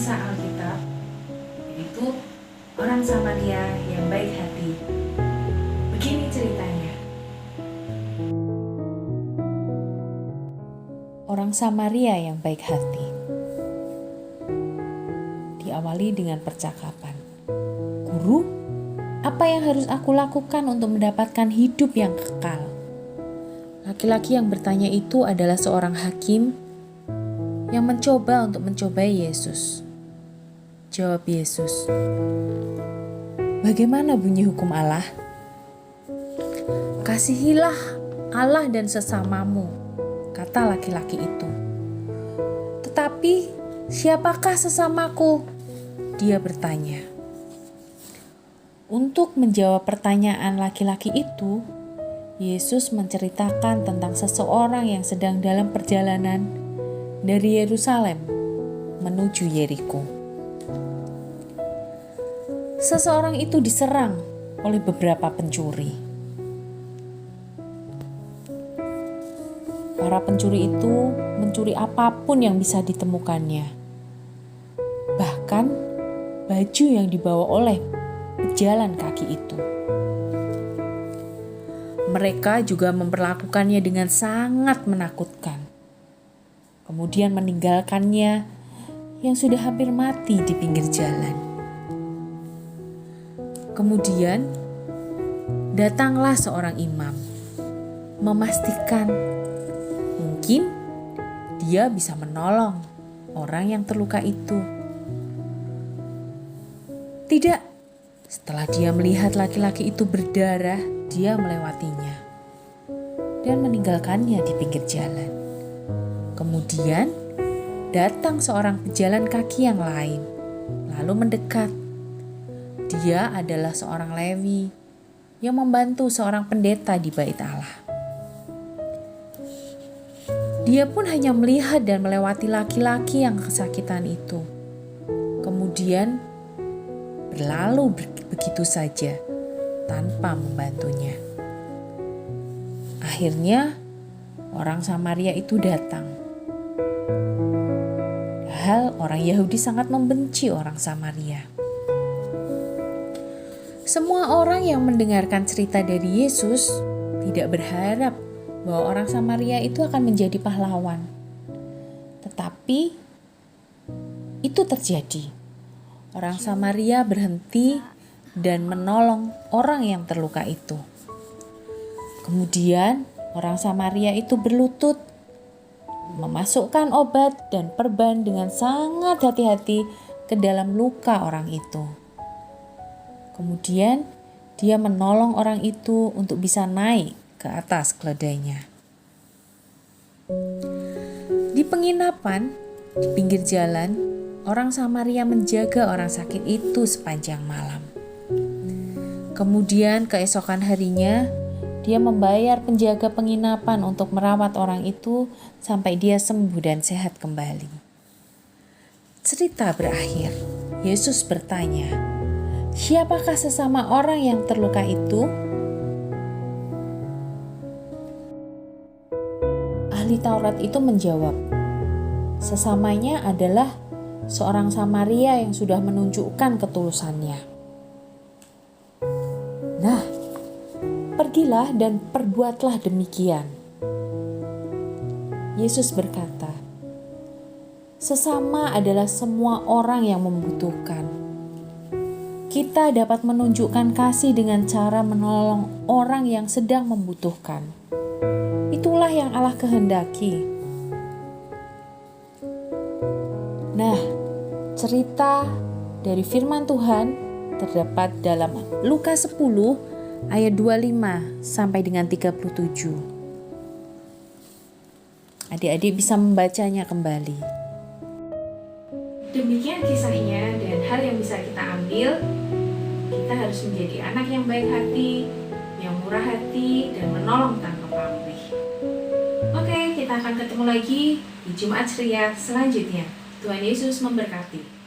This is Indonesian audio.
kisah Alkitab, yaitu orang Samaria yang baik hati. Begini ceritanya. Orang Samaria yang baik hati. Diawali dengan percakapan. Guru, apa yang harus aku lakukan untuk mendapatkan hidup yang kekal? Laki-laki yang bertanya itu adalah seorang hakim yang mencoba untuk mencobai Yesus. Jawab Yesus, bagaimana bunyi hukum Allah? Kasihilah Allah dan sesamamu, kata laki-laki itu. Tetapi siapakah sesamaku? Dia bertanya. Untuk menjawab pertanyaan laki-laki itu, Yesus menceritakan tentang seseorang yang sedang dalam perjalanan dari Yerusalem menuju Yeriko. Seseorang itu diserang oleh beberapa pencuri. Para pencuri itu mencuri apapun yang bisa ditemukannya. Bahkan baju yang dibawa oleh pejalan kaki itu. Mereka juga memperlakukannya dengan sangat menakutkan. Kemudian meninggalkannya yang sudah hampir mati di pinggir jalan. Kemudian datanglah seorang imam, memastikan mungkin dia bisa menolong orang yang terluka itu. Tidak, setelah dia melihat laki-laki itu berdarah, dia melewatinya dan meninggalkannya di pinggir jalan. Kemudian datang seorang pejalan kaki yang lain, lalu mendekat. Dia adalah seorang Lewi yang membantu seorang pendeta di bait Allah. Dia pun hanya melihat dan melewati laki-laki yang kesakitan itu. Kemudian berlalu begitu saja tanpa membantunya. Akhirnya orang Samaria itu datang. Orang Yahudi sangat membenci orang Samaria. Semua orang yang mendengarkan cerita dari Yesus tidak berharap bahwa orang Samaria itu akan menjadi pahlawan. Tetapi itu terjadi. Orang Samaria berhenti dan menolong orang yang terluka itu. Kemudian orang Samaria itu berlutut, memasukkan obat dan perban dengan sangat hati-hati ke dalam luka orang itu. Kemudian dia menolong orang itu untuk bisa naik ke atas keledainya. Di penginapan di pinggir jalan, orang Samaria menjaga orang sakit itu sepanjang malam. Kemudian keesokan harinya, dia membayar penjaga penginapan untuk merawat orang itu sampai dia sembuh dan sehat kembali. Cerita berakhir. Yesus bertanya, siapakah sesama orang yang terluka itu? Ahli Taurat itu menjawab, sesamanya adalah seorang Samaria yang sudah menunjukkan ketulusannya. Nah, pergilah dan perbuatlah demikian. Yesus berkata, sesama adalah semua orang yang membutuhkan. Kita dapat menunjukkan kasih dengan cara menolong orang yang sedang membutuhkan. Itulah yang Allah kehendaki. Nah, cerita dari firman Tuhan terdapat dalam Lukas 10 ayat 25 sampai dengan 37. Adik-adik bisa membacanya kembali. Demikian kisahnya dan hal yang bisa kita ambil, kita harus menjadi anak yang baik hati, yang murah hati, dan menolong tanpa pamrih. Oke, kita akan ketemu lagi di Jumat Ceria selanjutnya. Tuhan Yesus memberkati.